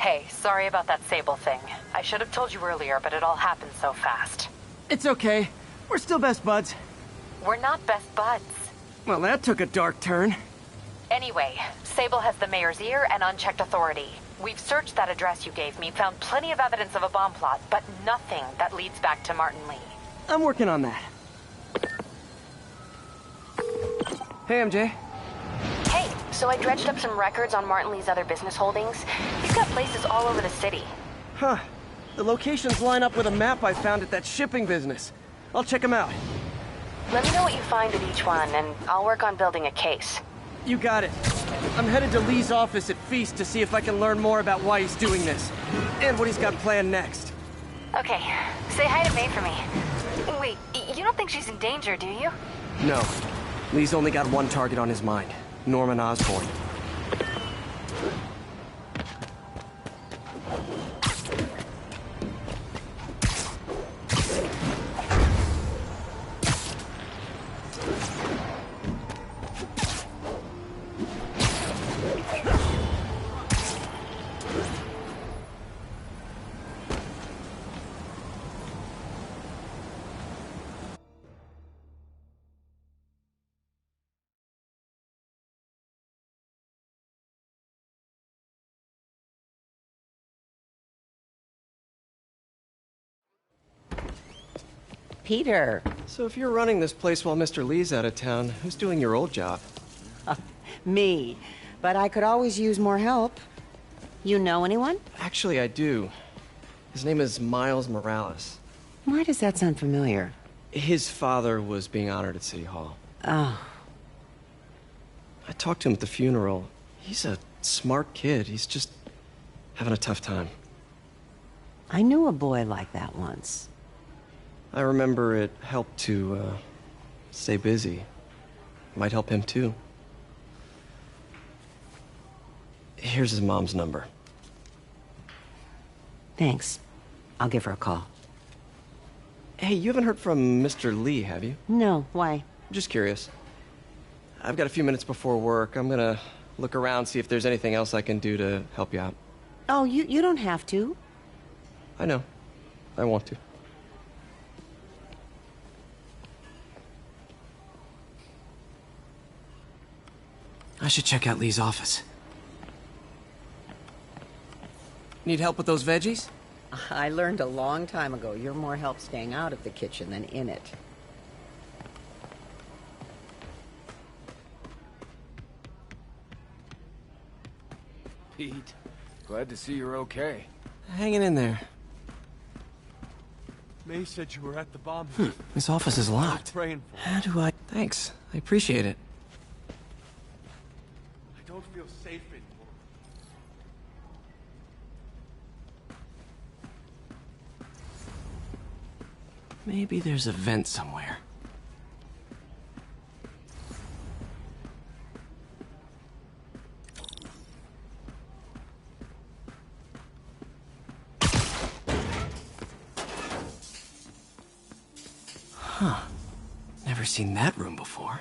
Hey, sorry about that Sable thing. I should have told you earlier, but it all happened so fast. It's okay. We're still best buds. We're not best buds. Well, that took a dark turn. Anyway, Sable has the mayor's ear and unchecked authority. We've searched that address you gave me, found plenty of evidence of a bomb plot, but nothing that leads back to Martin Lee. I'm working on that. Hey, MJ. Hey, so I dredged up some records on Martin Lee's other business holdings. He's got places all over the city. Huh. The locations line up with a map I found at that shipping business. I'll check them out. Let me know what you find at each one, and I'll work on building a case. You got it. I'm headed to Lee's office at Feast to see if I can learn more about why he's doing this. And what he's got planned next. Okay. Say hi to May for me. Wait, you don't think she's in danger, do you? No. Lee's only got one target on his mind. Norman Osborn. Peter. So if you're running this place while Mr. Lee's out of town, who's doing your old job? Me. But I could always use more help. You know anyone? Actually, I do. His name is Miles Morales. Why does that sound familiar? His father was being honored at City Hall. Oh. I talked to him at the funeral. He's a smart kid. He's just having a tough time. I knew a boy like that once. I remember it helped to, stay busy. Might help him, too. Here's his mom's number. Thanks. I'll give her a call. Hey, you haven't heard from Mr. Lee, have you? No, why? Just curious. I've got a few minutes before work. I'm gonna look around, see if there's anything else I can do to help you out. Oh, you don't have to. I know. I want to. I should check out Lee's office. Need help with those veggies? I learned a long time ago you're more help staying out of the kitchen than in it. Pete, glad to see you're okay. Hanging in there. May said you were at the bomb. This office is locked. Praying for. How do I... Thanks. I appreciate it. I don't feel safe anymore. Maybe there's a vent somewhere. Huh. Never seen that room before.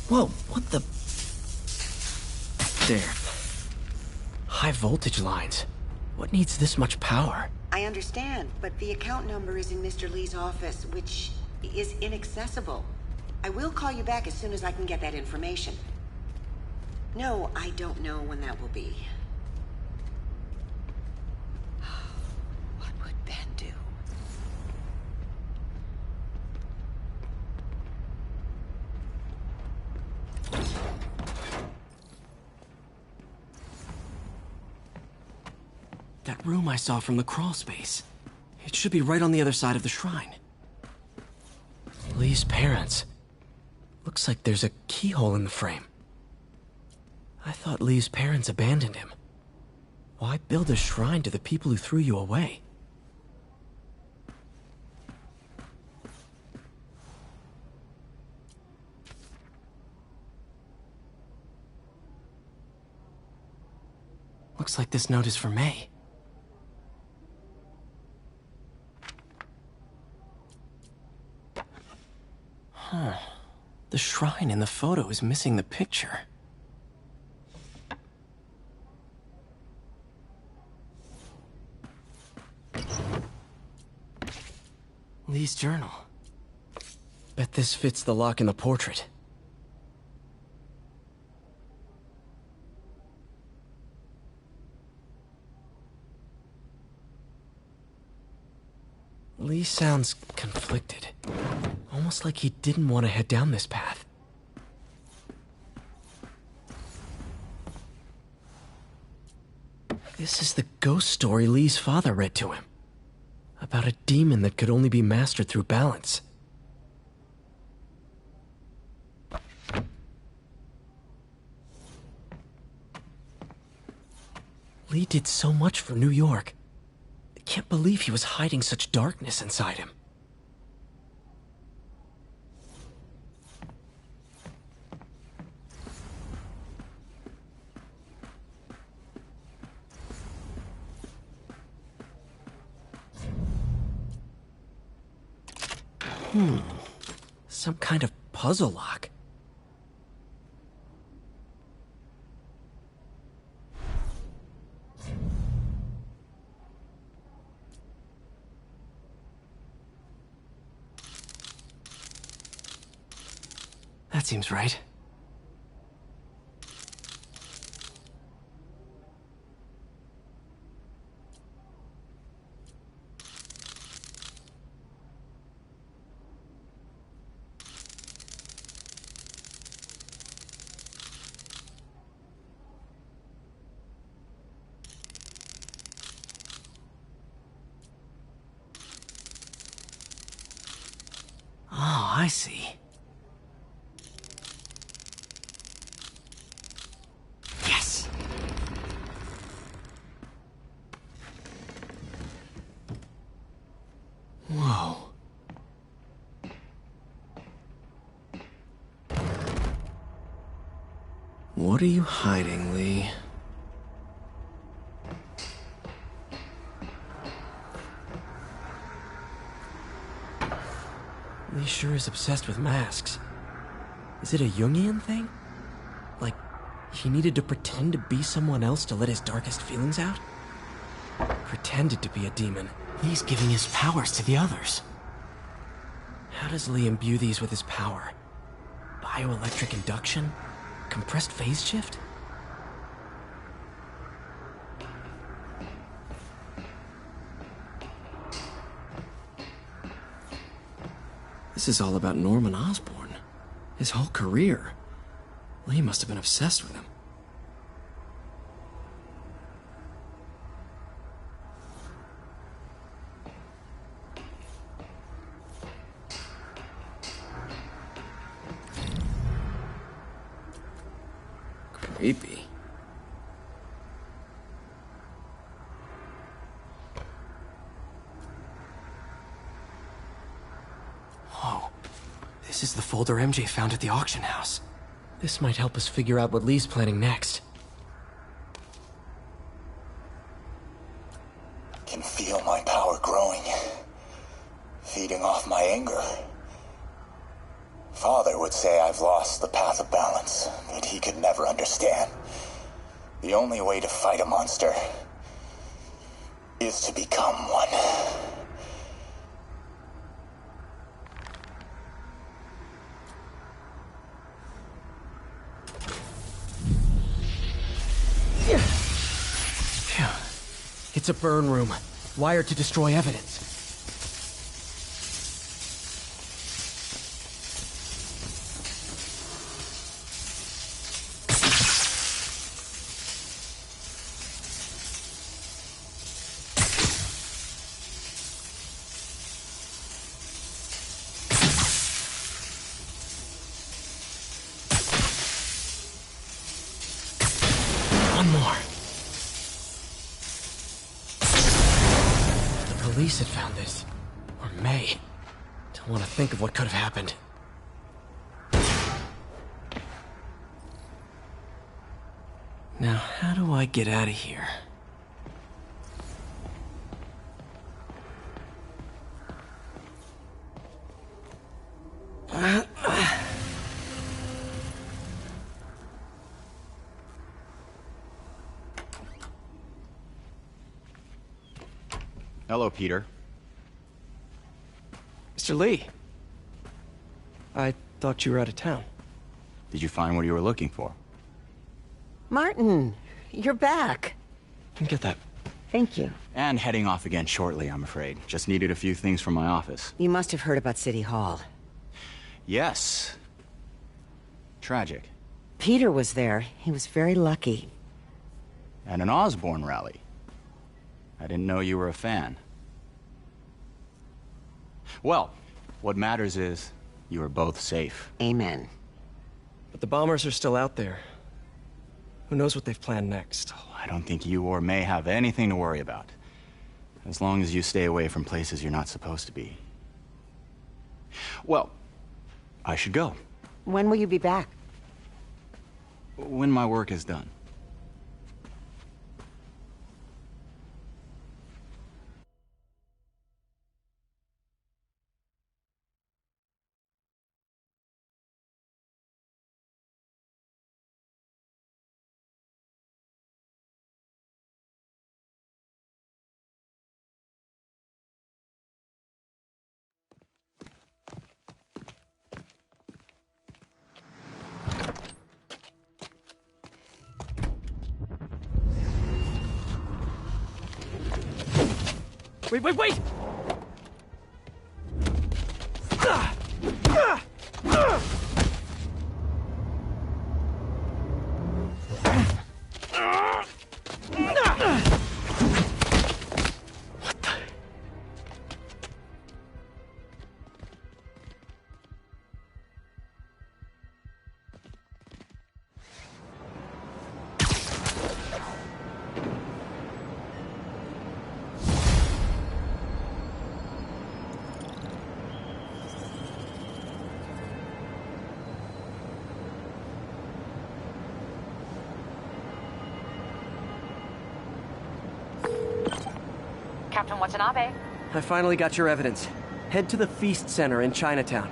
Whoa, what the... There. High voltage lines. What needs this much power? I understand, but the account number is in Mr. Lee's office, which is inaccessible. I will call you back as soon as I can get that information. No, I don't know when that will be. What would Ben do? That room I saw from the crawl space. It should be right on the other side of the shrine. Lee's parents. Looks like there's a keyhole in the frame. I thought Lee's parents abandoned him. Why build a shrine to the people who threw you away? Looks like this note is for May. Huh. The shrine in the photo is missing the picture. Lee's journal. Bet this fits the lock in the portrait. Lee sounds conflicted. Almost like he didn't want to head down this path. This is the ghost story Lee's father read to him. About a demon that could only be mastered through balance. Lee did so much for New York. I can't believe he was hiding such darkness inside him. Some kind of puzzle lock. That seems right. Oh, I see. Yes! Whoa. What are you hiding, Lee? Lee sure is obsessed with masks. Is it a Jungian thing? Like, he needed to pretend to be someone else to let his darkest feelings out? Pretended to be a demon. Lee's giving his powers to the others. How does Lee imbue these with his power? Bioelectric induction? Compressed phase shift? This is all about Norman Osborn. His whole career. Lee must have been obsessed with him. Creepy. Whoa. This is the folder MJ found at the auction house. This might help us figure out what Lee's planning next. Can feel my power growing, feeding off my anger. Father would say I've lost the path of balance, but he could never understand. The only way to fight a monster is to become one. Phew. It's a burn room, wired to destroy evidence. One more. The police had found this. Or May. Don't want to think of what could have happened. Now, how do I get out of here? Hello, Peter. Mr. Lee. I thought you were out of town. Did you find what you were looking for? Martin, you're back. Get that. Thank you. And heading off again shortly, I'm afraid. Just needed a few things from my office. You must have heard about City Hall. Yes. Tragic. Peter was there. He was very lucky. And an Osborne rally. I didn't know you were a fan. Well, what matters is you are both safe. Amen. But the bombers are still out there. Who knows what they've planned next? I don't think you or May have anything to worry about. As long as you stay away from places you're not supposed to be. Well, I should go. When will you be back? When my work is done. Wait! Captain Watanabe, I finally got your evidence. Head to the Feast Center in Chinatown.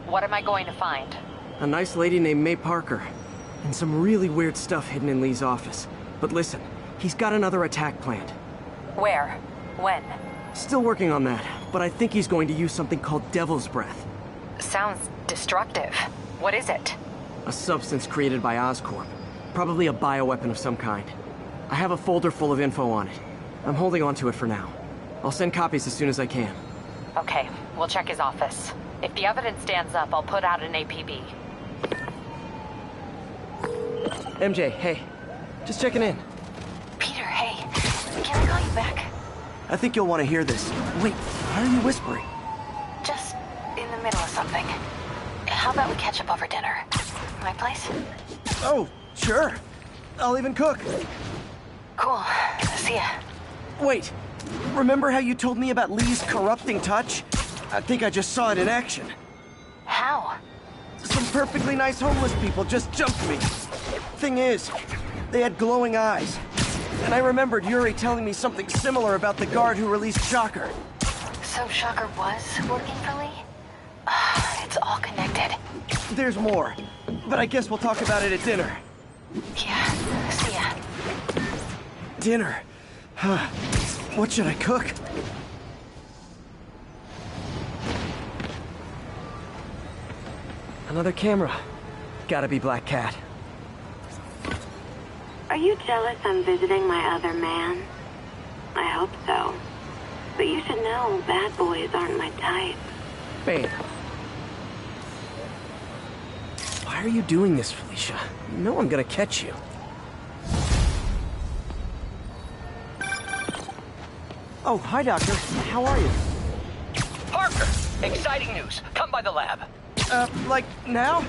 what am I going to find? A nice lady named May Parker. And some really weird stuff hidden in Lee's office. But listen, he's got another attack planned. Where? When? Still working on that, but I think he's going to use something called Devil's Breath. Sounds destructive. What is it? A substance created by Oscorp. Probably a bioweapon of some kind. I have a folder full of info on it. I'm holding on to it for now. I'll send copies as soon as I can. Okay, we'll check his office. If the evidence stands up, I'll put out an APB. MJ, hey. Just checking in. Peter, hey. Can I call you back? I think you'll want to hear this. Wait, why are you whispering? Just in the middle of something. How about we catch up over dinner? My place? Oh, sure. I'll even cook. Cool. See ya. Wait, remember how you told me about Lee's corrupting touch? I think I just saw it in action. How? Some perfectly nice homeless people just jumped me. Thing is, they had glowing eyes. And I remembered Yuri telling me something similar about the guard who released Shocker. So Shocker was working for Lee? It's all connected. There's more, but I guess we'll talk about it at dinner. Yeah, see ya. Dinner? What should I cook? Another camera. Gotta be Black Cat. Are you jealous I'm visiting my other man? I hope so. But you should know bad boys aren't my type. Babe. Why are you doing this, Felicia? You know I'm gonna catch you. Oh, hi, Doctor. How are you? Parker! Exciting news. Come by the lab. Like, now?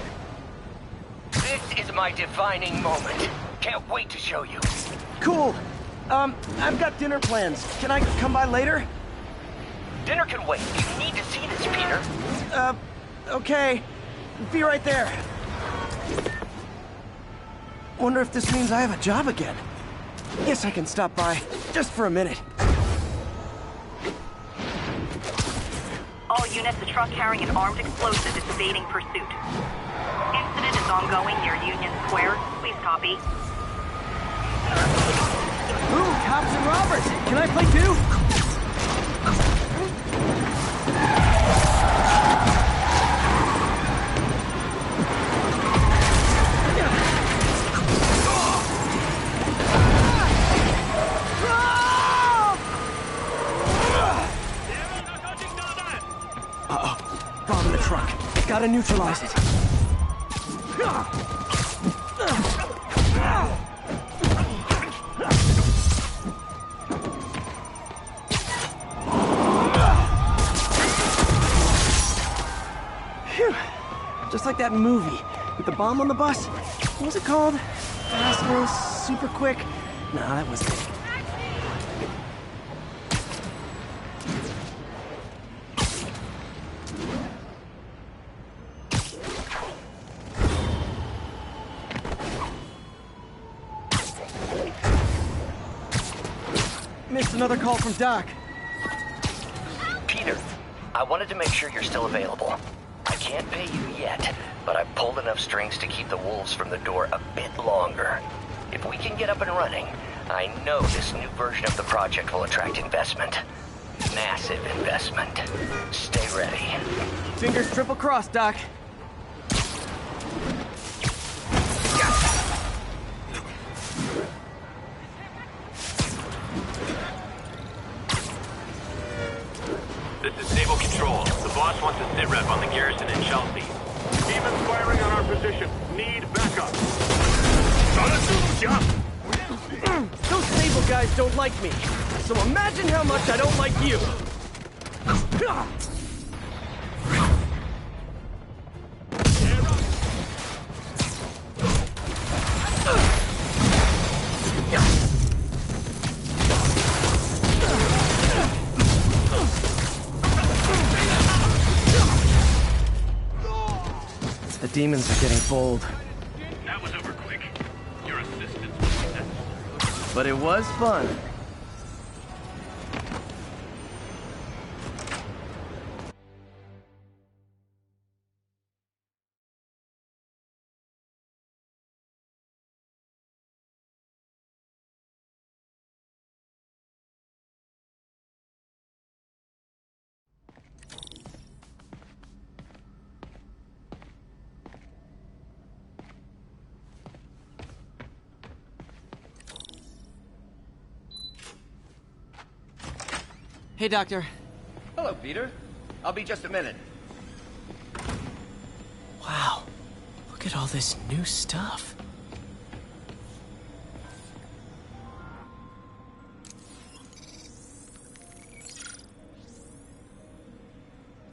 This is my defining moment. Can't wait to show you. Cool. I've got dinner plans. Can I come by later? Dinner can wait. You need to see this, Peter. Okay. Be right there. Wonder if this means I have a job again. Guess I can stop by, just for a minute. All units, a truck carrying an armed explosive is evading pursuit. Incident is ongoing near Union Square. Please copy. Ooh, cops and robbers! Can I play too? Uh-oh. Bomb in the truck. Gotta neutralize it. Phew. Just like that movie with the bomb on the bus. What was it called? Fast and super quick? Nah, that wasn't it. Missed another call from Doc. Peter, I wanted to make sure you're still available. I can't pay you yet, but I've pulled enough strings to keep the wolves from the door a bit longer. If we can get up and running, I know this new version of the project will attract investment. Massive investment. Stay ready. Fingers triple crossed, Doc. This is Sable Control. The boss wants a sit rep on the garrison in Chelsea. Demons firing on our position. Need backup. Those Sable guys don't like me, so imagine how much I don't like you. The demons are getting bold. That was over quick. Your assistance was successful. But it was fun. Hey, Doctor. Hello, Peter. I'll be just a minute. Wow. Look at all this new stuff.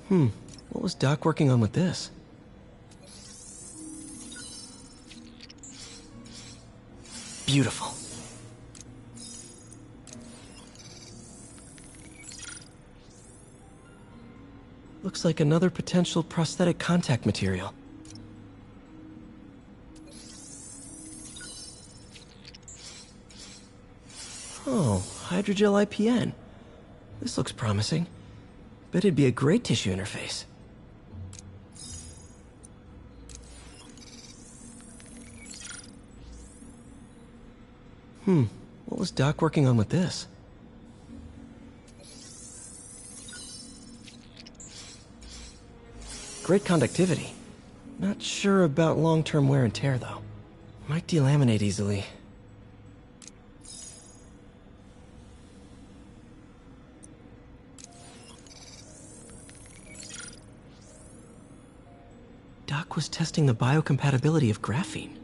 What was Doc working on with this? Beautiful. Looks like another potential prosthetic contact material. Oh, hydrogel IPN. This looks promising. Bet it'd be a great tissue interface. What was Doc working on with this? Great conductivity. Not sure about long-term wear and tear, though. Might delaminate easily. Doc was testing the biocompatibility of graphene.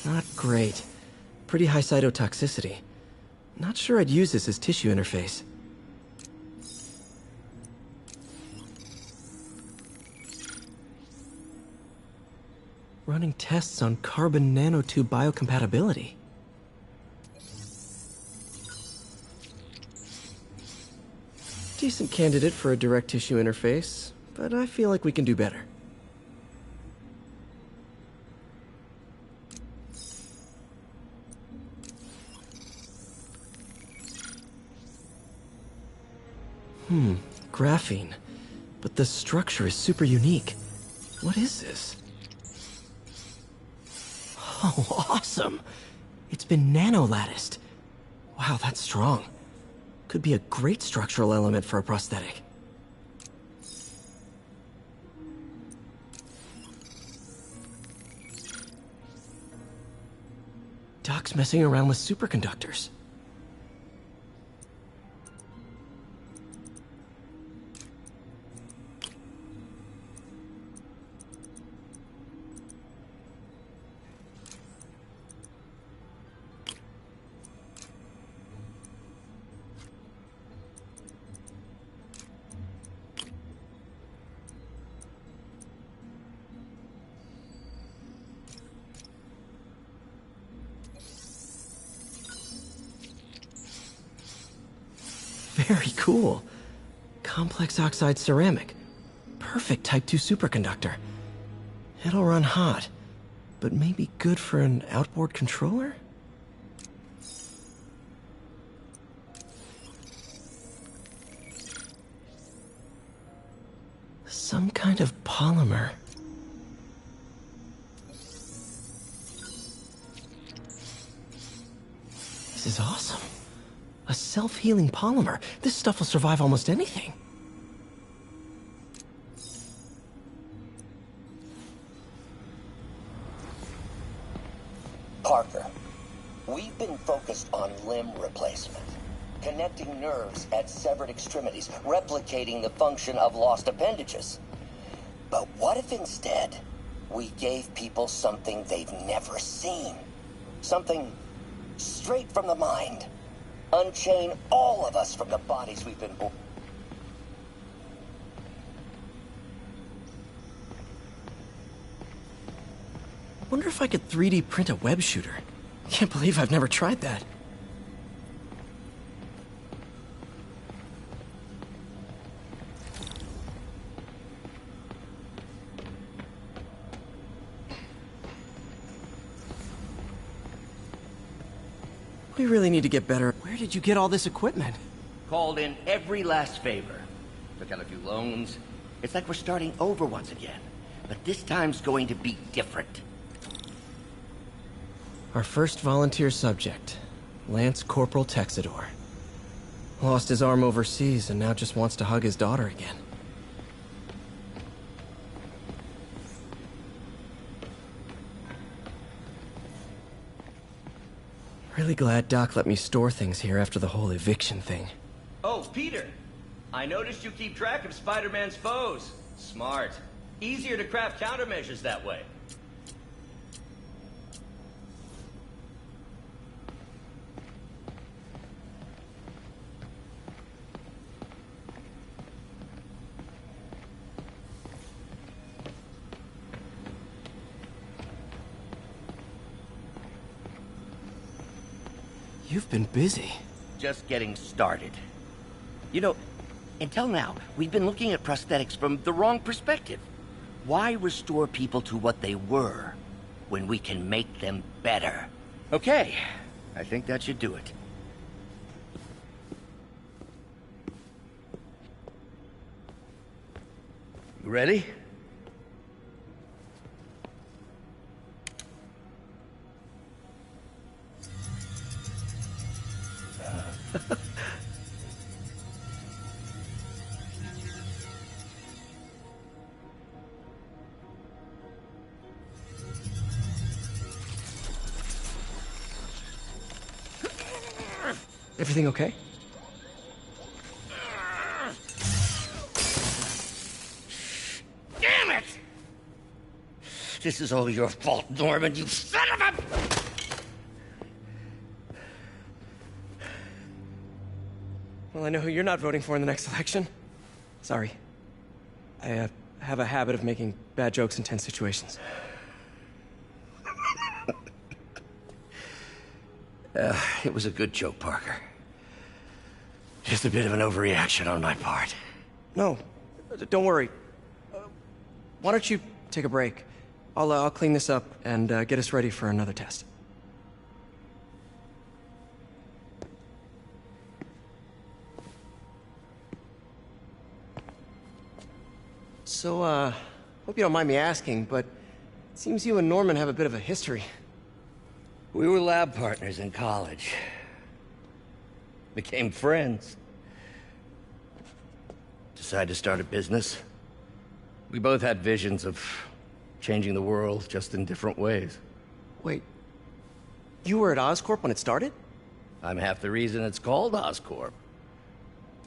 Not great. Pretty high cytotoxicity. Not sure I'd use this as tissue interface. Running tests on carbon nanotube biocompatibility. Decent candidate for a direct tissue interface, but I feel like we can do better. Graphene. But the structure is super unique. What is this? Oh, awesome! It's been nano-latticed. Wow, that's strong. Could be a great structural element for a prosthetic. Doc's messing around with superconductors. Very cool. Complex oxide ceramic. Perfect Type 2 superconductor. It'll run hot, but maybe good for an outboard controller? Some kind of polymer. This is awesome. A self-healing polymer. This stuff will survive almost anything. Parker, we've been focused on limb replacement, connecting nerves at severed extremities, replicating the function of lost appendages. But what if instead we gave people something they've never seen? Something straight from the mind. Unchain all of us from the bodies we've been born. Wonder if I could 3D print a web shooter. Can't believe I've never tried that. We really need to get better. Where did you get all this equipment? Called in every last favor. Took out a few loans. It's like we're starting over once again. But this time's going to be different. Our first volunteer subject, Lance Corporal Texador. Lost his arm overseas and now just wants to hug his daughter again. Really glad Doc let me store things here after the whole eviction thing. Oh, Peter! I noticed you keep track of Spider-Man's foes. Smart. Easier to craft countermeasures that way. You've been busy. Just getting started. You know, until now, we've been looking at prosthetics from the wrong perspective. Why restore people to what they were when we can make them better? Okay, I think that should do it. You ready? Everything okay? Damn it! This is all your fault, Norman, you son of a... Well, I know who you're not voting for in the next election. Sorry. I have a habit of making bad jokes in tense situations. It was a good joke, Parker. Just a bit of an overreaction on my part. No, don't worry. Why don't you take a break? I'll clean this up and get us ready for another test. So, hope you don't mind me asking, but it seems you and Norman have a bit of a history. We were lab partners in college. Became friends. Decided to start a business. We both had visions of changing the world, just in different ways. Wait, you were at Oscorp when it started? I'm half the reason it's called Oscorp.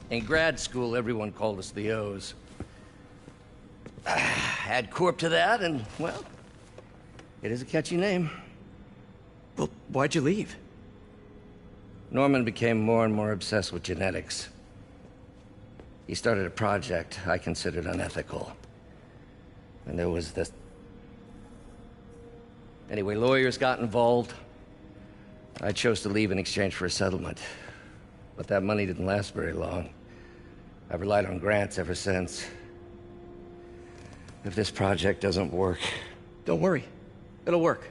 In grad school, everyone called us the O's. Add Corp to that, and, well, it is a catchy name. Well, why'd you leave? Norman became more and more obsessed with genetics. He started a project I considered unethical. And there was this... Anyway, lawyers got involved. I chose to leave in exchange for a settlement. But that money didn't last very long. I've relied on grants ever since. If this project doesn't work... Don't worry. It'll work.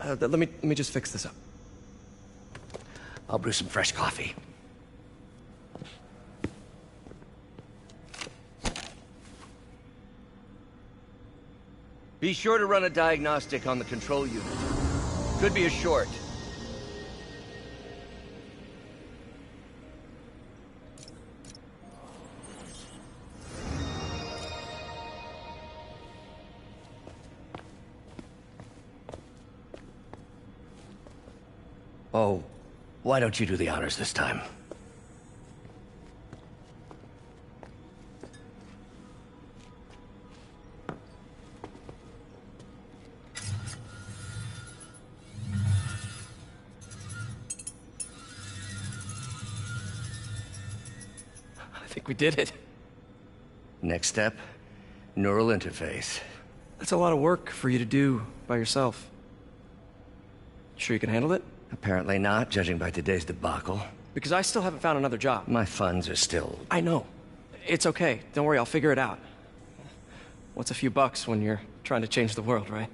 Let me just fix this up. I'll brew some fresh coffee. Be sure to run a diagnostic on the control unit. Could be a short. Oh, why don't you do the honors this time? I think we did it. Next step, neural interface. That's a lot of work for you to do by yourself. Sure you can handle it? Apparently not, judging by today's debacle. Because I still haven't found another job. My funds are still... I know. It's okay. Don't worry, I'll figure it out. What's a few bucks when you're trying to change the world, right?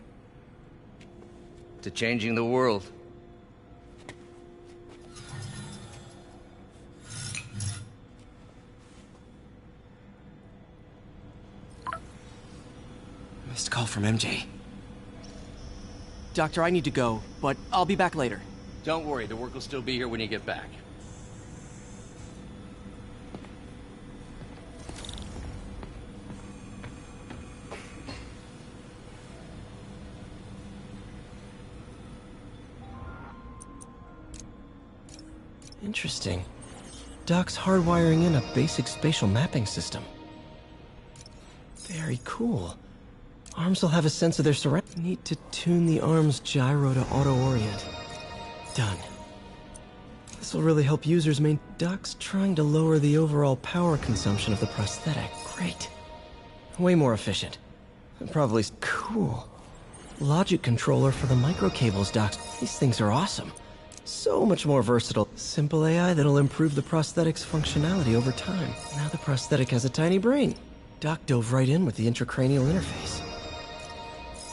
To changing the world. Missed call from MJ. Doctor, I need to go, but I'll be back later. Don't worry, the work will still be here when you get back. Interesting. Doc's hardwiring in a basic spatial mapping system. Very cool. Arms will have a sense of their surround. Need to tune the arm's gyro to auto-orient. Done. This will really help users Doc's trying to lower the overall power consumption of the prosthetic. Great. Way more efficient. And probably cool. Logic controller for the microcables, Docs. These things are awesome. So much more versatile. Simple AI that'll improve the prosthetic's functionality over time. Now the prosthetic has a tiny brain. Doc dove right in with the intracranial interface.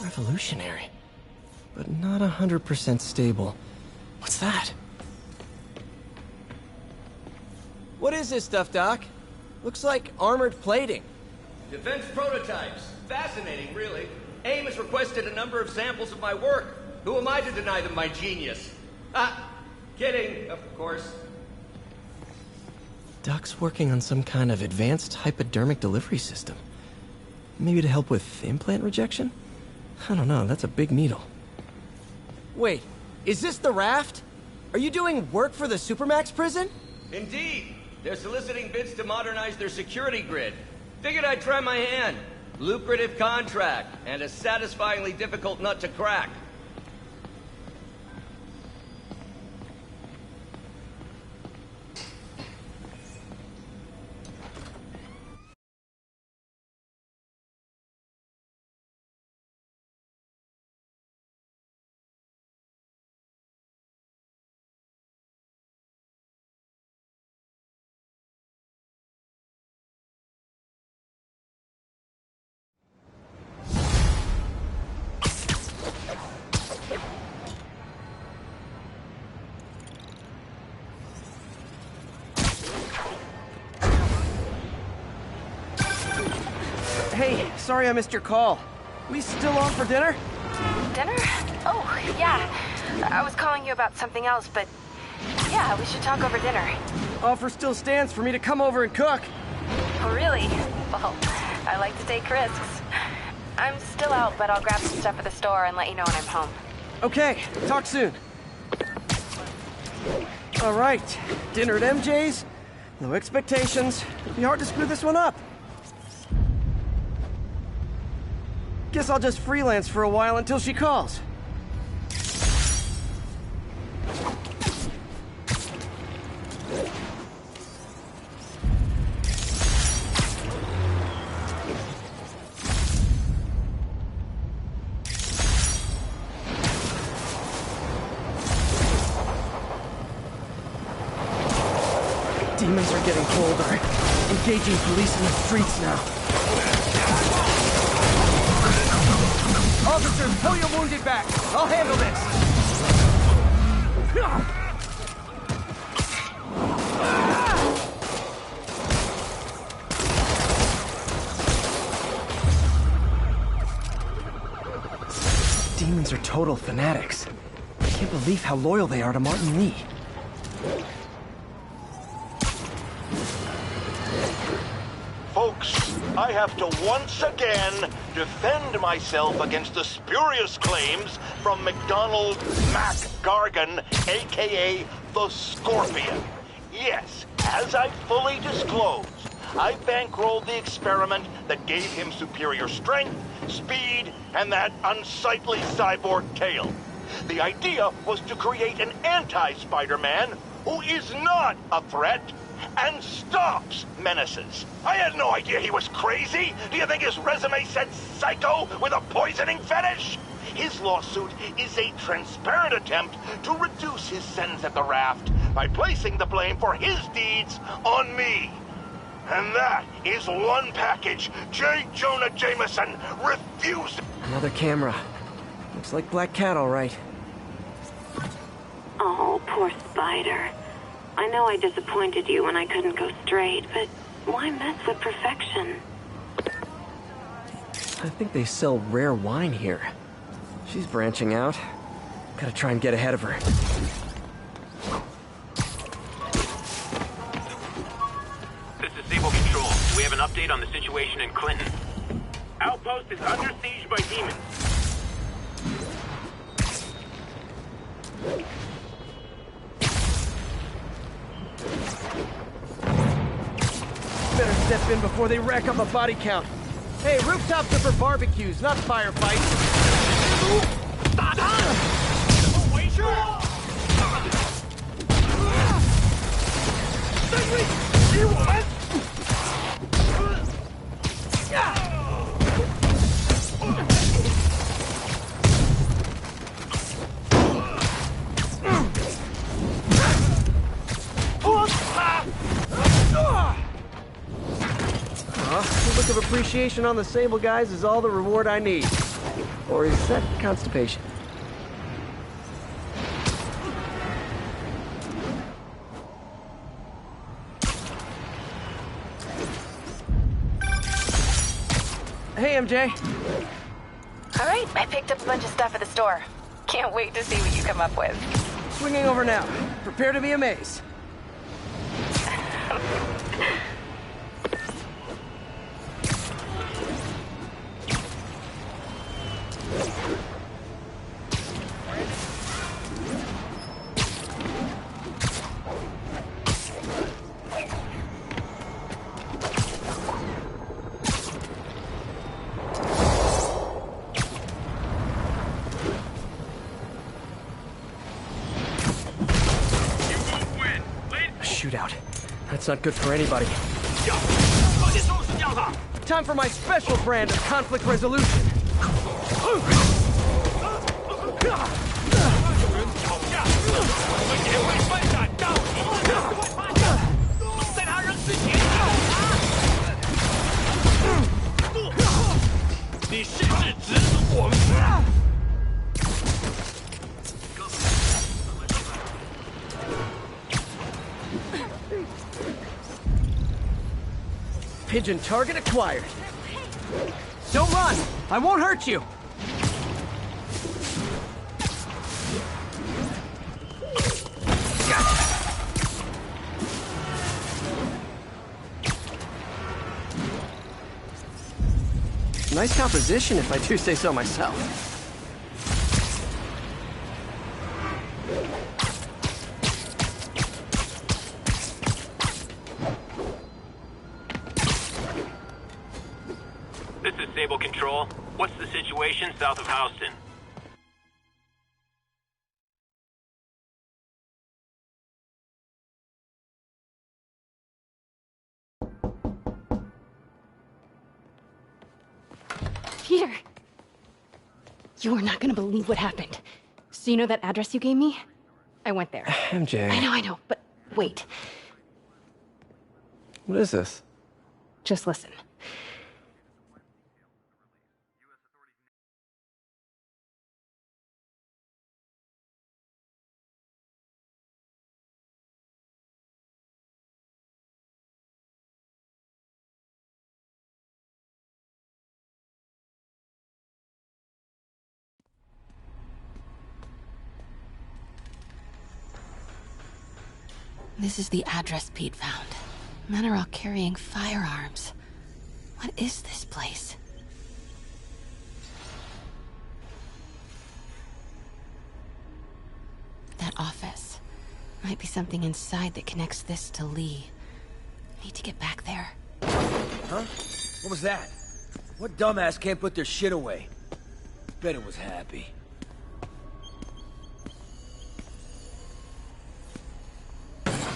Revolutionary. But not 100% stable. What's that? What is this stuff, Doc? Looks like armored plating. Defense prototypes. Fascinating, really. AIM has requested a number of samples of my work. Who am I to deny them my genius? Ah, kidding, of course. Doc's working on some kind of advanced hypodermic delivery system. Maybe to help with implant rejection? I don't know, that's a big needle. Wait, is this the raft? Are you doing work for the Supermax prison? Indeed. They're soliciting bids to modernize their security grid. Figured I'd try my hand. Lucrative contract, and a satisfyingly difficult nut to crack. Hey, sorry I missed your call. We still on for dinner? Dinner? Oh, yeah. I was calling you about something else, but yeah, we should talk over dinner. Offer still stands for me to come over and cook. Really? Well, I like to take risks. I'm still out, but I'll grab some stuff at the store and let you know when I'm home. Okay, talk soon. All right, dinner at MJ's. No expectations. It'll be hard to screw this one up. Guess I'll just freelance for a while until she calls. Demons are getting colder. Engaging police in the streets now. Officers, pull your wounded back. I'll handle this. Demons are total fanatics. I can't believe how loyal they are to Martin Lee. Folks, I have to once again defend myself against the spurious claims from McDonald Mac Gargan, aka the Scorpion. Yes, as I fully disclosed, I bankrolled the experiment that gave him superior strength, speed, and that unsightly cyborg tail. The idea was to create an anti-Spider-Man who is not a threat and stops menaces. I had no idea he was crazy. Do you think his resume said psycho with a poisoning fetish? His lawsuit is a transparent attempt to reduce his sentence at the raft by placing the blame for his deeds on me. And that is one package J. Jonah Jameson refused. Another camera. Looks like Black Cat, all right. Oh, poor Spider. I know I disappointed you when I couldn't go straight, but why mess with perfection? I think they sell rare wine here. She's branching out. Gotta try and get ahead of her. This is Sable Control. We have an update on the situation in Clinton. Outpost is under siege by demons. Better step in before they rack up a body count. Hey, rooftops are for barbecues, not firefights. A look of appreciation on the Sable guys is all the reward I need. Or is that constipation? Hey, MJ. All right, I picked up a bunch of stuff at the store. Can't wait to see what you come up with. Swinging over now. Prepare to be amazed. Shootout. That's not good for anybody. Time for my special brand of conflict resolution. Pigeon target acquired. Don't run! I won't hurt you! Nice composition, if I do say so myself. This is Sable Control. What's the situation south of Houston? Peter! You are not gonna believe what happened. So you know that address you gave me? I went there. MJ. I know, but wait. What is this? Just listen. This is the address Pete found. Men are all carrying firearms. What is this place? That office. Might be something inside that connects this to Lee. Need to get back there. Huh? What was that? What dumbass can't put their shit away? Bet it was Happy.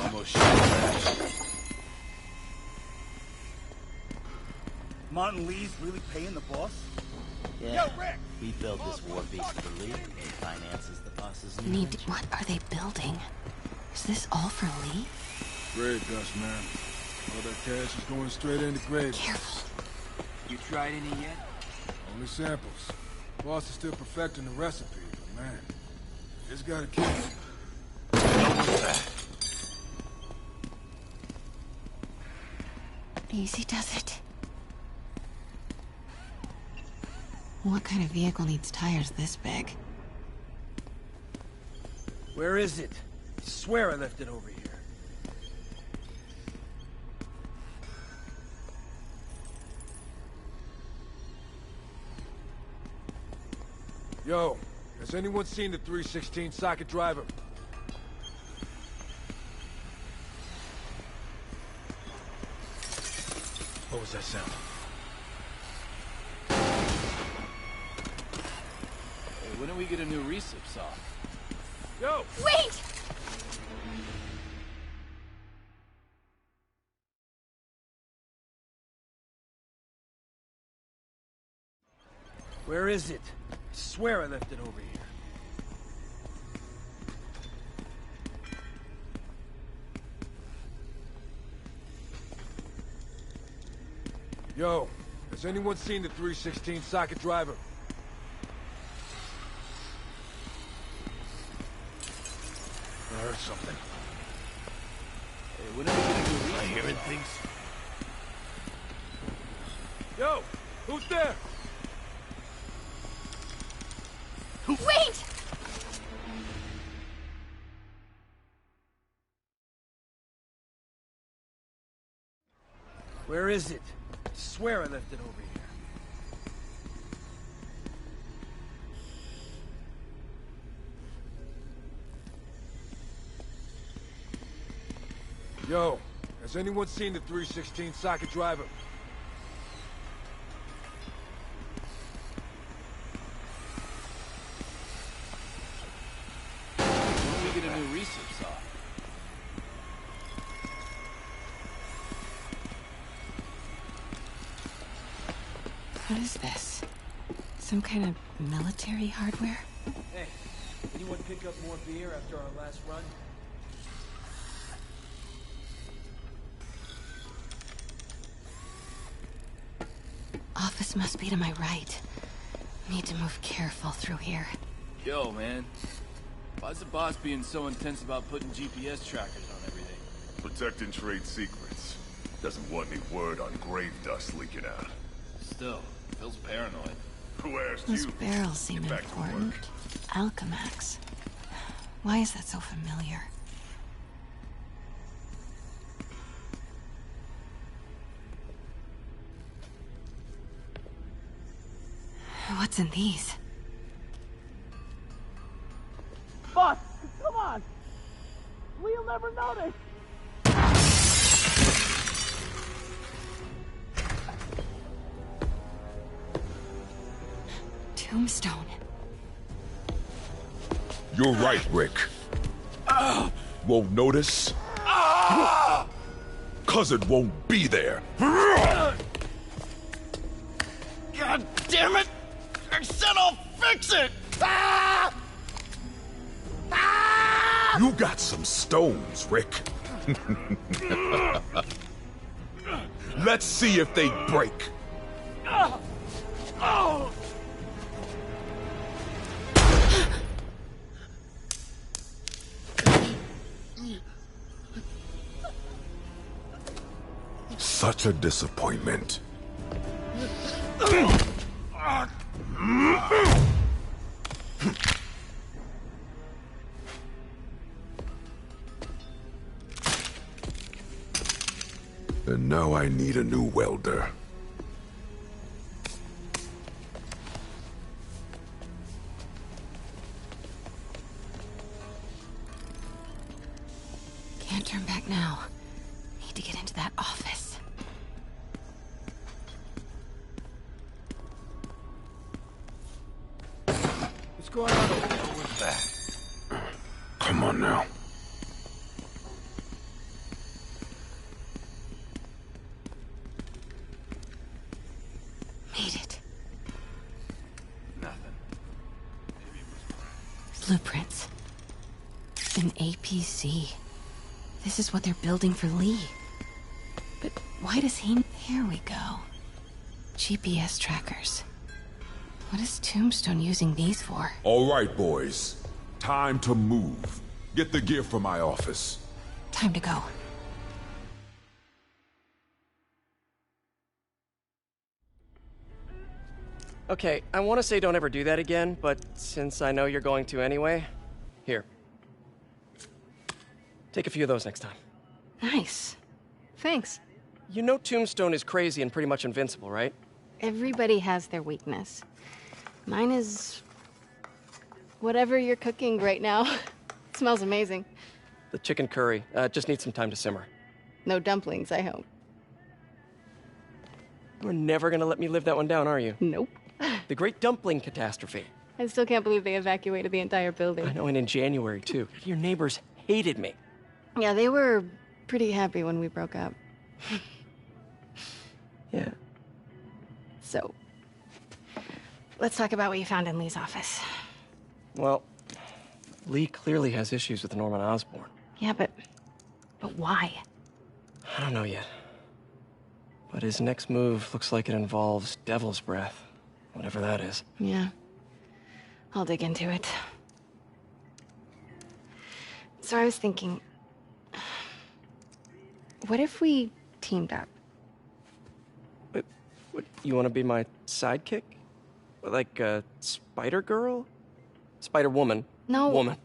Almost shot. Martin Lee's really paying the boss? Yeah. Yo, Rick! He built this war beast for Lee. He finances the boss's What are they building? Is this all for Lee? Grave dust, man. All that cash is going straight into grave. Careful. You tried any yet? Only samples. Boss is still perfecting the recipe, but man, it's gotta kill him. Easy does it. What kind of vehicle needs tires this big? Where is it? I swear I left it over here. Yo, has anyone seen the 316 socket driver? What was that sound? Hey, when do we get a new recip saw? Yo! Wait! Where is it? I swear I left it over here. Yo, has anyone seen the 316 socket driver? I heard something. Hey, when do we get a new recip? I hearing things. Yo, who's there? Wait! Where is it? I swear I left it over here. Yo, has anyone seen the 316 socket driver? When do we get a new recip saw? What is this? Some kind of military hardware? Hey, anyone pick up more beer after our last run? Office must be to my right. Need to move careful through here. Yo, man. Why's the boss being so intense about putting GPS trackers on everything? Protecting trade secrets. Doesn't want any word on grave dust leaking out. Still, feels paranoid. Who asked Those you? barrels seem Get back to work. important. Alchemax. Why is that so familiar? What's in these? Boss, come on! We'll never notice! Tombstone. You're right, Rick. Won't notice? Cause it won't be there. God damn it! I said I'll fix it! You got some stones, Rick. Let's see if they break. Such a disappointment. And now I need a new welder. Can't turn back now. Need to get into that office. What's going on over there? What's that? Come on now. Made it. Nothing. Blueprints. An APC. This is what they're building for Lee. But why does he... Here we go. GPS trackers. What is Tombstone using these for? All right, boys. Time to move. Get the gear from my office. Time to go. Okay, I want to say don't ever do that again, but since I know you're going to anyway, here. Take a few of those next time. Nice. Thanks. You know Tombstone is crazy and pretty much invincible, right? Everybody has their weakness. Mine is... whatever you're cooking right now. It smells amazing. The chicken curry. Just needs some time to simmer. No dumplings, I hope. You're never gonna let me live that one down, are you? Nope. The Great Dumpling Catastrophe. I still can't believe they evacuated the entire building. I know, and in January, too. Your neighbors hated me. Yeah, they were pretty happy when we broke up. Yeah. So, let's talk about what you found in Lee's office. Well, Lee clearly has issues with Norman Osborn. Yeah, but why? I don't know yet. But his next move looks like it involves Devil's Breath. Whatever that is. Yeah. I'll dig into it. So I was thinking... what if we teamed up? What, you want to be my sidekick? Like a spider girl? Spider woman? No. Woman.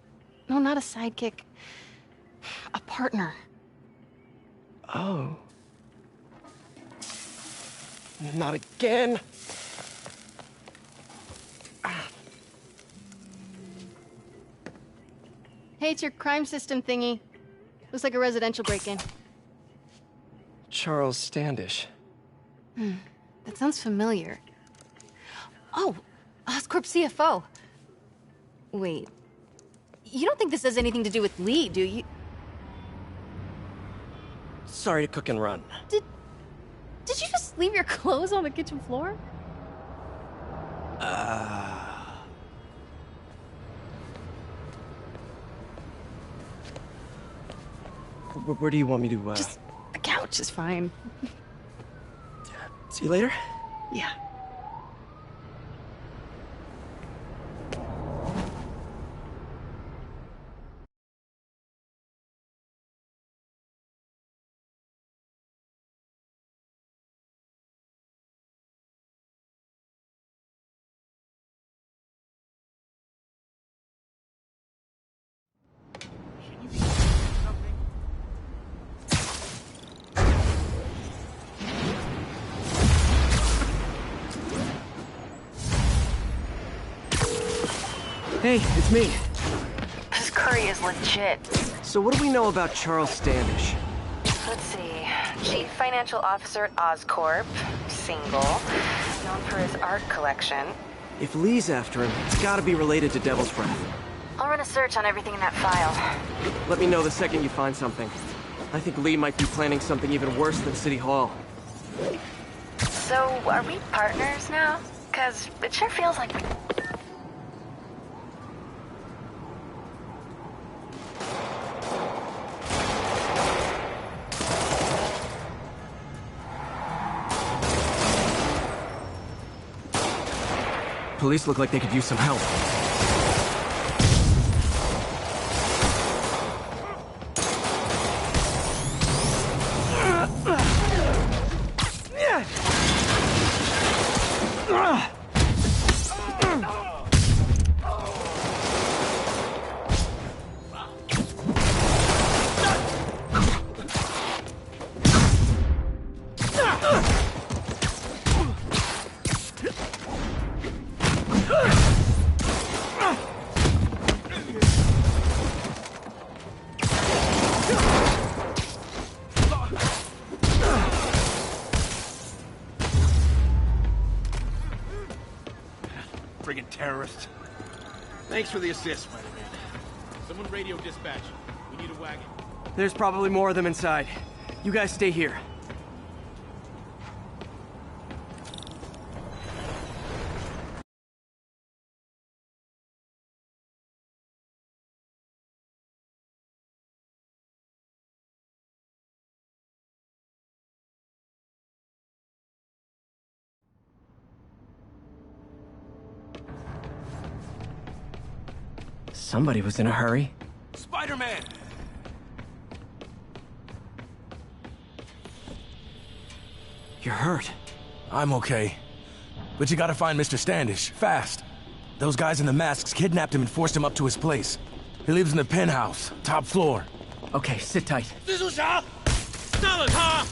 No, not a sidekick. A partner. Oh. Not again. Hey, it's your crime system thingy. Looks like a residential break-in. Charles Standish. That sounds familiar. Oh, Oscorp CFO. Wait. You don't think this has anything to do with Lee, do you? Sorry to cook and run. Did you just leave your clothes on the kitchen floor? Where do you want me to, Just the couch is fine. See you later? Yeah. Hey, it's me. This curry is legit. So what do we know about Charles Standish? Let's see. Chief Financial Officer at Oscorp. Single. Known for his art collection. If Lee's after him, it's gotta be related to Devil's Breath. I'll run a search on everything in that file. Let me know the second you find something. I think Lee might be planning something even worse than City Hall. So, are we partners now? 'Cause it sure feels like we... Police look like they could use some help. Friggin' terrorist. Thanks for the assist, Spider-Man. Someone radio dispatch. We need a wagon. There's probably more of them inside. You guys stay here. Somebody was in a hurry. Spider-Man! You're hurt. I'm okay. But you gotta find Mr. Standish, fast. Those guys in the masks kidnapped him and forced him up to his place. He lives in the penthouse, top floor. Okay, sit tight. 蜘蛛侠，杀了他！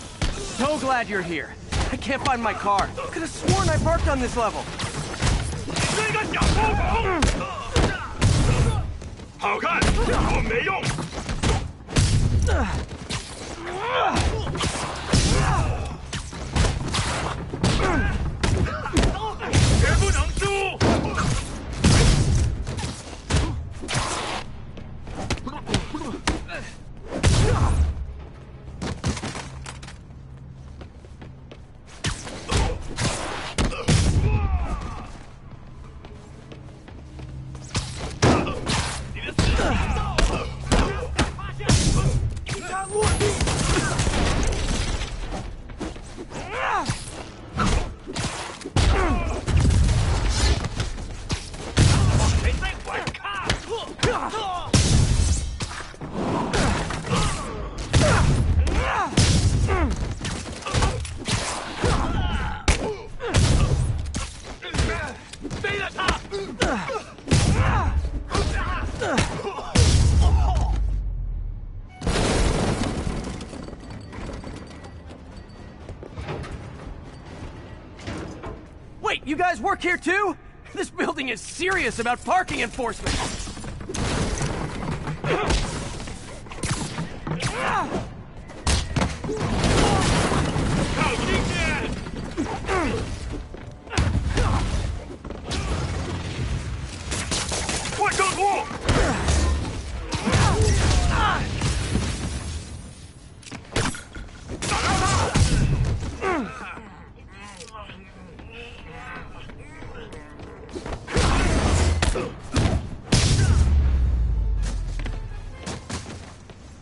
So glad you're here. I can't find my car. Could have sworn I parked on this level. 这个小疯狗！好看，我没用。绝不能输！Wait, you guys work here too? This building is serious about parking enforcement.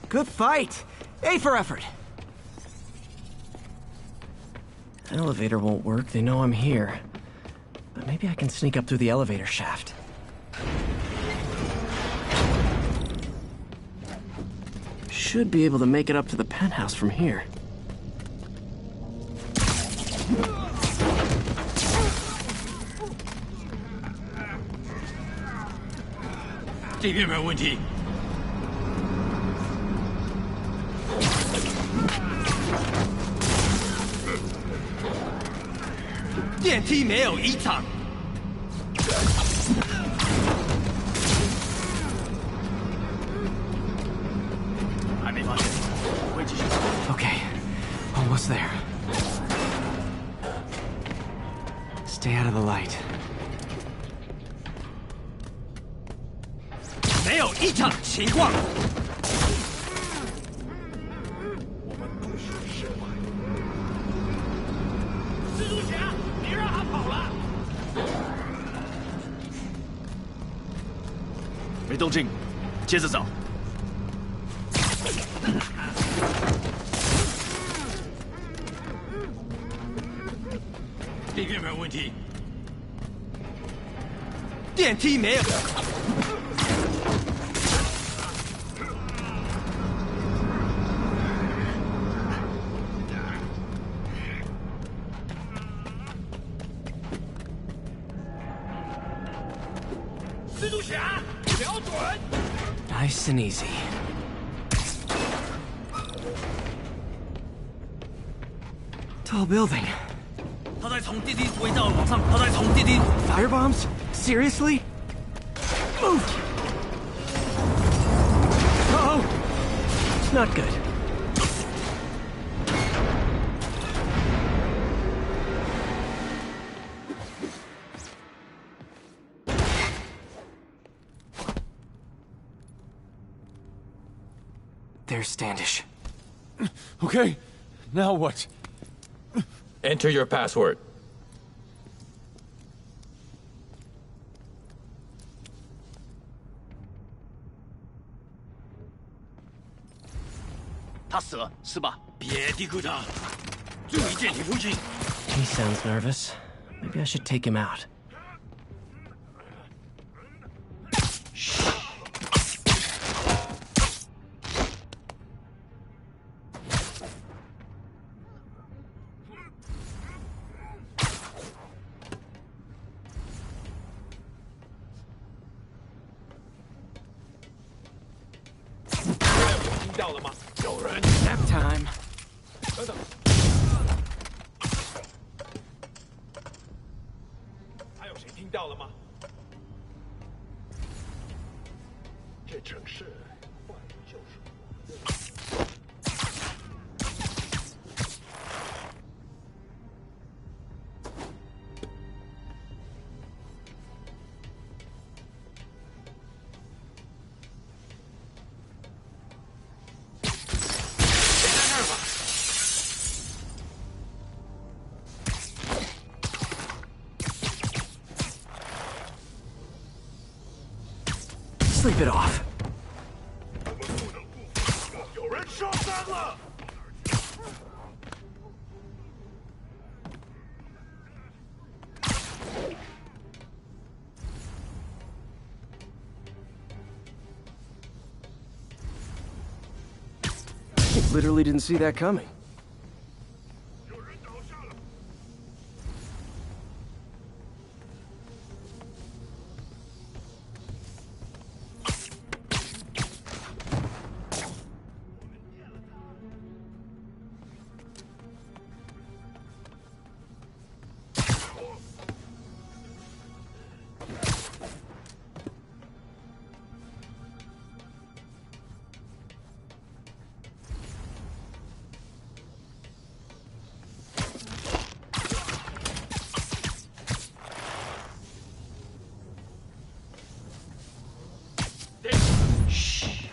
Good fight. A for effort. Elevator won't work. They know I'm here. But maybe I can sneak up through the elevator shaft. Should be able to make it up to the penthouse from here. This 边没有问题。电梯没有异常。Okay, almost there. Stay out of the light. 没有异常情况。蜘蛛侠，别让他跑了！没动静，接着找。地面没有问题，电梯没有。蜘蛛侠，瞄准！ Nice and easy. Tall building. 他在从电梯轨道往上，他在从电梯。Firebombs? Seriously? Move! Uh-oh! Not good. There's Standish. Okay, now what? Enter your password. 他死了是吧？别低估他，注意电梯附近。 He sounds nervous. Maybe I should take him out. Nap time. 等等，还有谁听到了吗？这城市坏就是我。 Sleep it off. 有人上山了！ Literally didn't see that coming. Shh.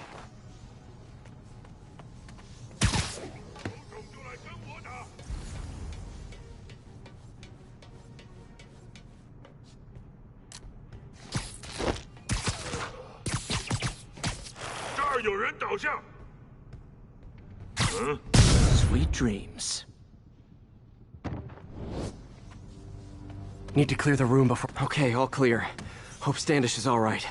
Sweet dreams. Need to clear the room before... Okay, all clear. Hope Standish is all right.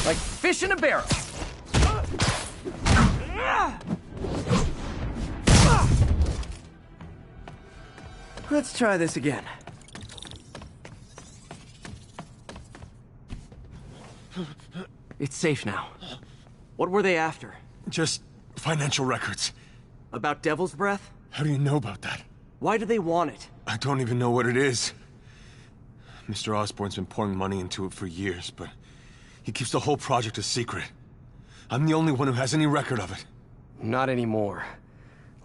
Like fish in a barrel. Let's try this again. It's safe now. What were they after? Just financial records. About Devil's Breath? How do you know about that? Why do they want it? I don't even know what it is. Mr. Osborn's been pouring money into it for years, but he keeps the whole project a secret. I'm the only one who has any record of it. Not anymore.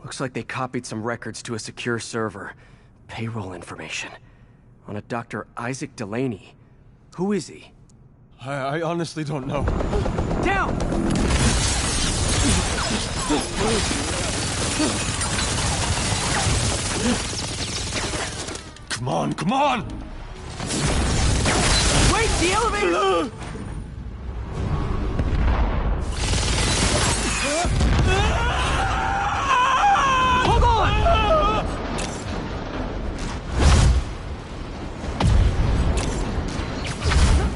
Looks like they copied some records to a secure server. Payroll information. On a Dr. Isaac Delaney. Who is he? I honestly don't know. Down! Come on, come on! Wait, the elevator! Hold on!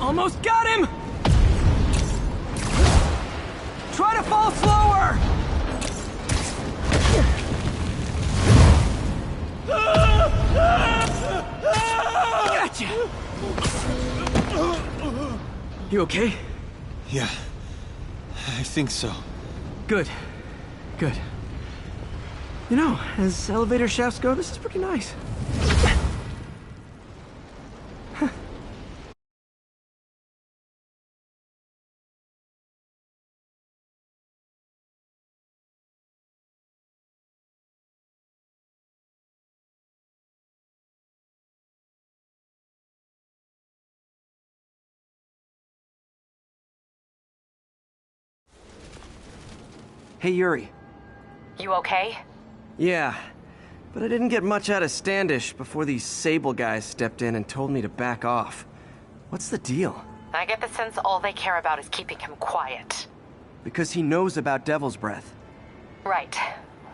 Almost got him! Try to fall slower! Gotcha! You okay? Yeah, I think so. Good. Good. You know, as elevator shafts go, this is pretty nice. Hey, Yuri. You okay? Yeah, but I didn't get much out of Standish before these Sable guys stepped in and told me to back off. What's the deal? I get the sense all they care about is keeping him quiet. Because he knows about Devil's Breath. Right.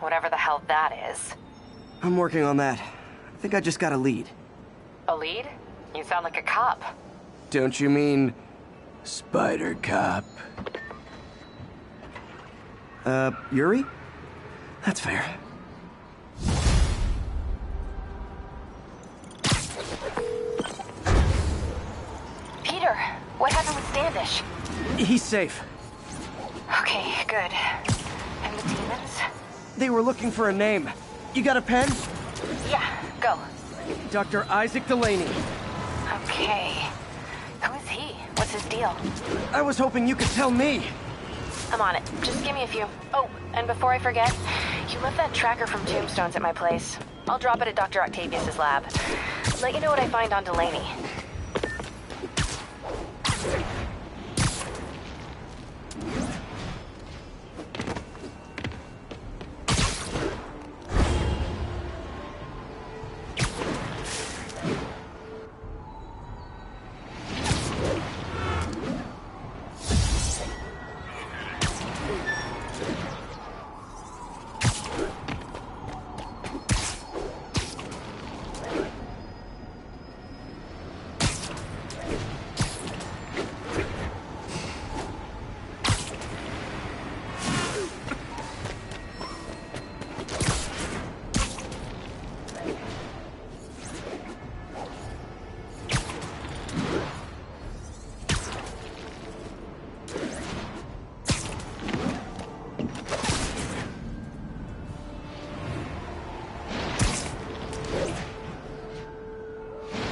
Whatever the hell that is. I'm working on that. I think I just got a lead. A lead? You sound like a cop. Don't you mean... Spider Cop? Yuri? That's fair. Peter, what happened with Standish? He's safe. Okay, good. And the demons? They were looking for a name. You got a pen? Yeah, go. Dr. Isaac Delaney. Okay. Who is he? What's his deal? I was hoping you could tell me. I'm on it. Just give me a few. Oh, and before I forget, you left that tracker from Tombstones at my place. I'll drop it at Dr. Octavius's lab. Let you know what I find on Delaney.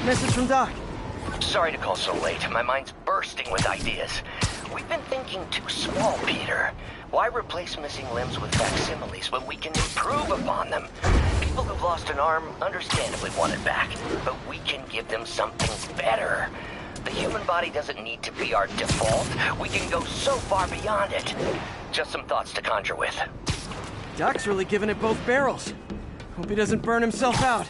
Message from Doc. Sorry to call so late. My mind's bursting with ideas. We've been thinking too small, Peter. Why replace missing limbs with facsimiles when we can improve upon them? People who've lost an arm understandably want it back, but we can give them something better. The human body doesn't need to be our default. We can go so far beyond it. Just some thoughts to conjure with. Doc's really giving it both barrels. Hope he doesn't burn himself out.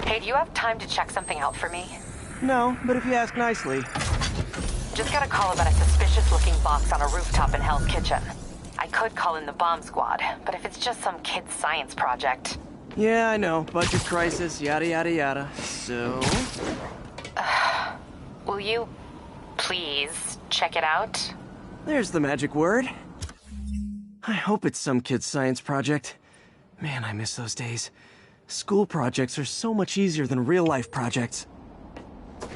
Hey, do you have time to check something out for me? No, but if you ask nicely. Just got a call about a suspicious-looking box on a rooftop in Hell's Kitchen. I could call in the bomb squad, but if it's just some kid's science project... Yeah, I know. Budget crisis, yada yada yada. So... will you... please check it out? There's the magic word. I hope it's some kid's science project. Man, I miss those days. School projects are so much easier than real-life projects. And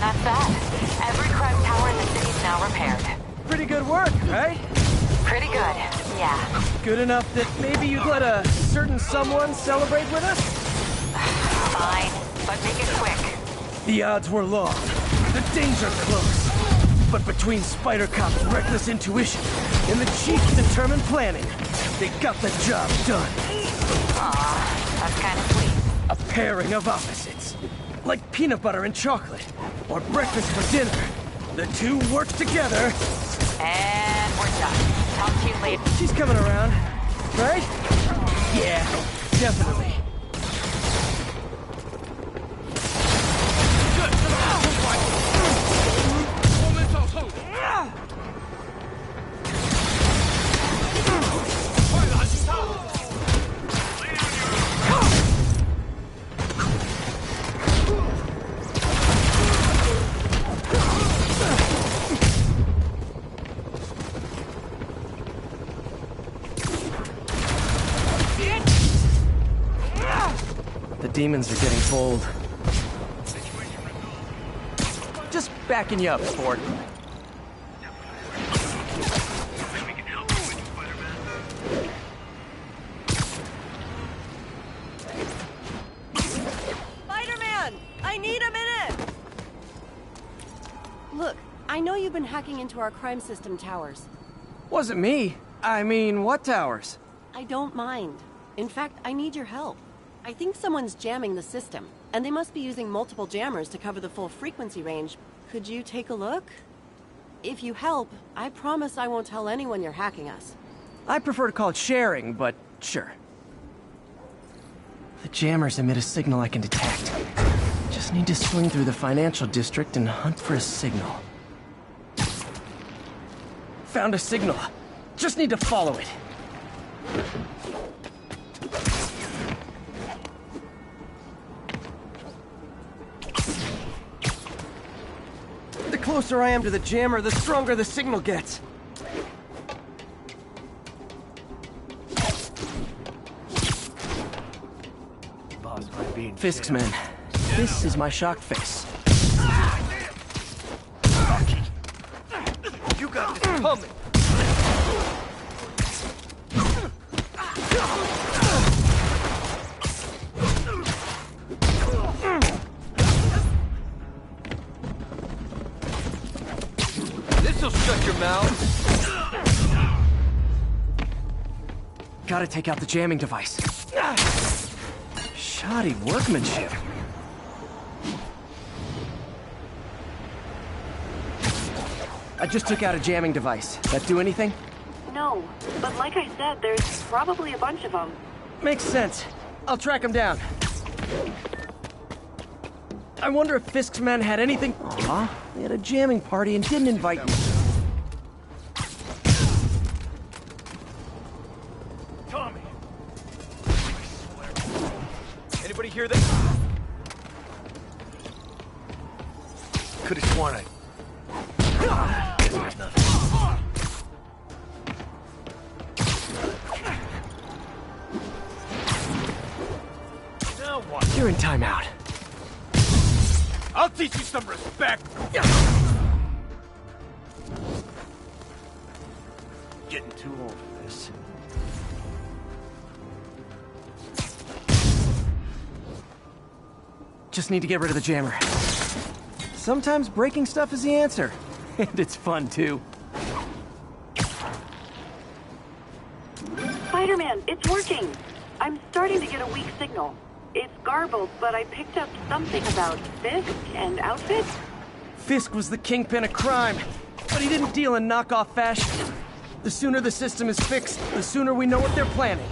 that's that. Every crime tower in the city is now repaired. Pretty good work, right? Pretty good, yeah. Good enough that maybe you'd let a certain someone celebrate with us? Fine, but make it quick. The odds were long, the danger close. But between Spider Cop's reckless intuition and the Chief's determined planning, they got the job done. Aw, that's kind of sweet. A pairing of opposites. Like peanut butter and chocolate, or breakfast for dinner. The two work together. And we're done. Talk to you later. She's coming around, right? Yeah, definitely. The demons are getting bold. Just backing you up, sport. Spider-Man! I need a minute! Look, I know you've been hacking into our crime system towers. Wasn't me. I mean, what towers? I don't mind. In fact, I need your help. I think someone's jamming the system, and they must be using multiple jammers to cover the full frequency range. Could you take a look? If you help, I promise I won't tell anyone you're hacking us. I prefer to call it sharing, but sure. The jammers emit a signal I can detect. Just need to swing through the financial district and hunt for a signal. Found a signal. Just need to follow it. The closer I am to the jammer, the stronger the signal gets. Fisk's men. This is my shocked face. You got this coming! This'll shut your mouth. Gotta take out the jamming device. Shoddy workmanship. I just took out a jamming device. That do anything? No, but like I said, there's probably a bunch of them. Makes sense. I'll track him down. I wonder if Fisk's men had anything... Aw, they had a jamming party and didn't invite me. Tommy! Anybody hear that? Could've sworn I... There's nothing. Now what? You're in timeout. I'll teach you some respect! Getting too old for this. Just need to get rid of the jammer. Sometimes breaking stuff is the answer. And it's fun, too. Spider-Man, it's working! I'm starting to get a weak signal. It's garbled, but I picked up something about Fisk and outfits. Fisk was the kingpin of crime, but he didn't deal in knockoff fashion. The sooner the system is fixed, the sooner we know what they're planning.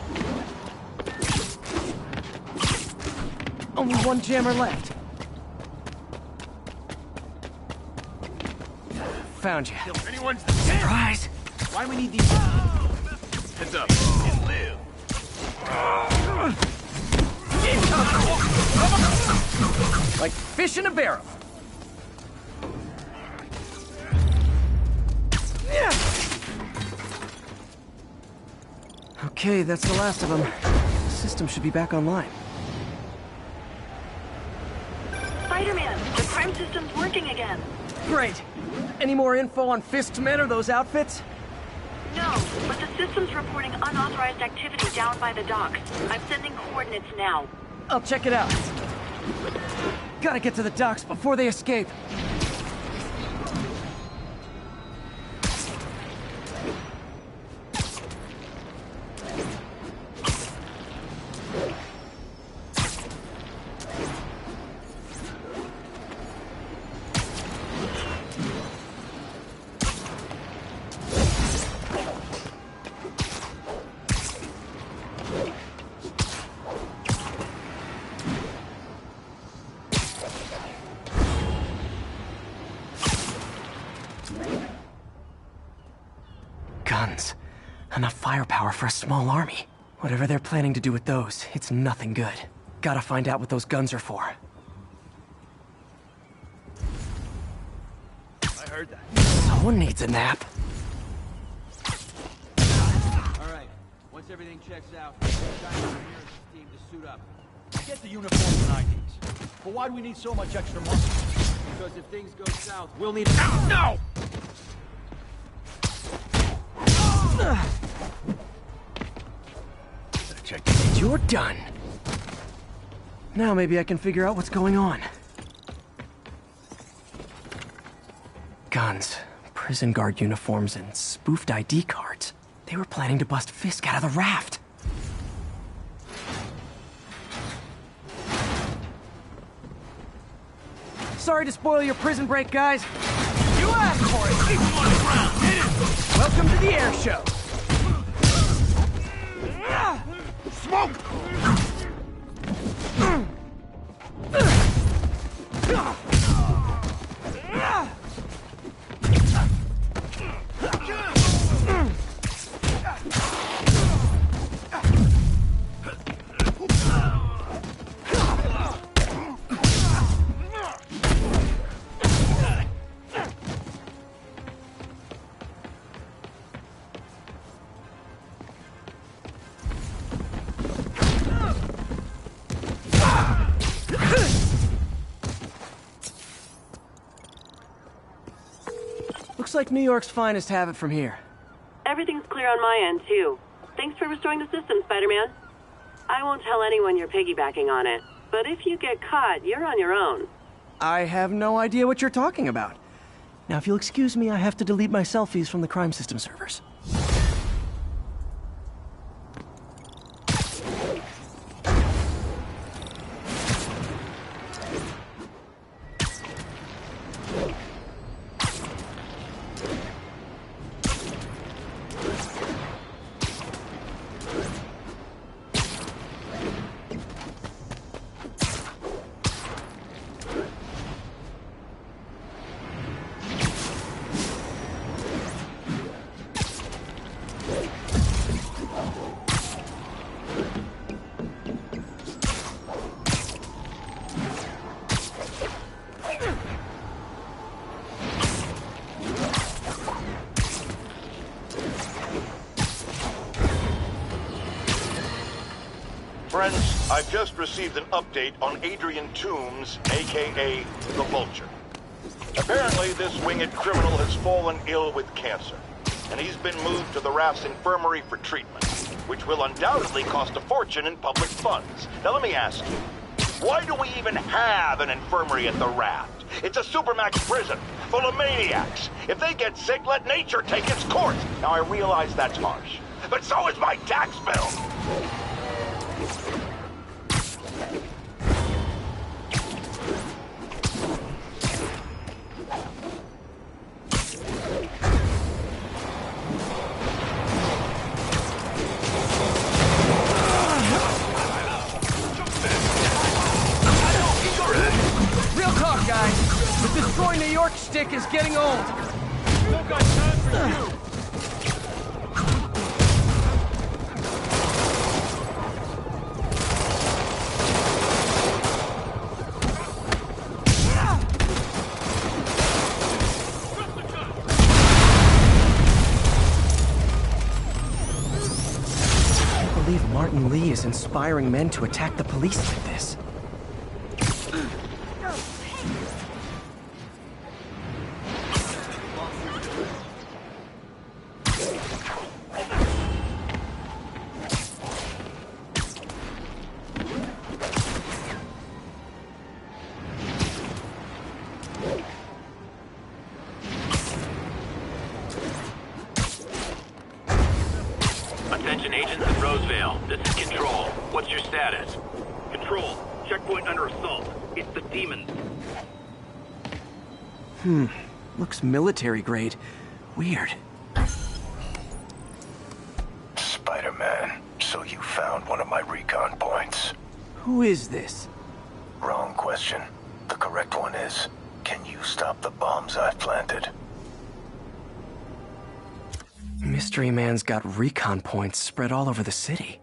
Only one jammer left. Found you. Anyone's Surprise! Why do we need these? Heads up. And live. Like fish in a barrel. Okay, that's the last of them. The system should be back online. Spider-Man, the crime system's working again. Great. Any more info on Fisk's men or those outfits? No, but the system's reporting unauthorized activity down by the docks. I'm sending coordinates now. I'll check it out. Gotta get to the docks before they escape. Guns. Enough firepower for a small army. Whatever they're planning to do with those, it's nothing good. Gotta find out what those guns are for. I heard that. Someone needs a nap. Alright, once everything checks out, it's time for the team to suit up. Get the uniforms and IDs. But why do we need so much extra muscle? Because if things go south, we'll need... No! Check. You're done. Now maybe I can figure out what's going on. Guns, prison guard uniforms, and spoofed ID cards. They were planning to bust Fisk out of the raft. Sorry to spoil your prison break, guys. You asked for it. Keep him on the ground. Hit him. Welcome to the air show. Smoke! Looks like New York's finest have it from here. Everything's clear on my end, too. Thanks for restoring the system, Spider-Man. I won't tell anyone you're piggybacking on it, but if you get caught, you're on your own. I have no idea what you're talking about. Now, if you'll excuse me, I have to delete my selfies from the crime system servers. Friends, I've just received an update on Adrian Toombs, a.k.a. the Vulture. Apparently, this winged criminal has fallen ill with cancer, and he's been moved to the raft's infirmary for treatment, which will undoubtedly cost a fortune in public funds. Now let me ask you, why do we even have an infirmary at the raft? It's a supermax prison, full of maniacs. If they get sick, let nature take its course. Now I realize that's harsh, but so is my tax bill. Real talk, guys. The Destroy New York shtick is getting old. Still got time for you. Martin Lee is inspiring men to attack the police like this. Attention agents in Roseville. This is Control. What's your status? Control. Checkpoint under assault. It's the demons. Looks military grade. Weird. Spider-Man, so you found one of my recon points. Who is this? Wrong question. The correct one is, can you stop the bombs I've planted? Mystery Man's got recon points spread all over the city.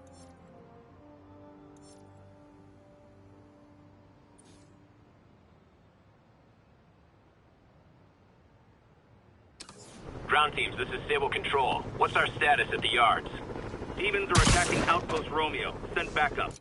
Ground teams, this is Sable Control. What's our status at the yards? Demons are attacking Outpost Romeo. Send backup.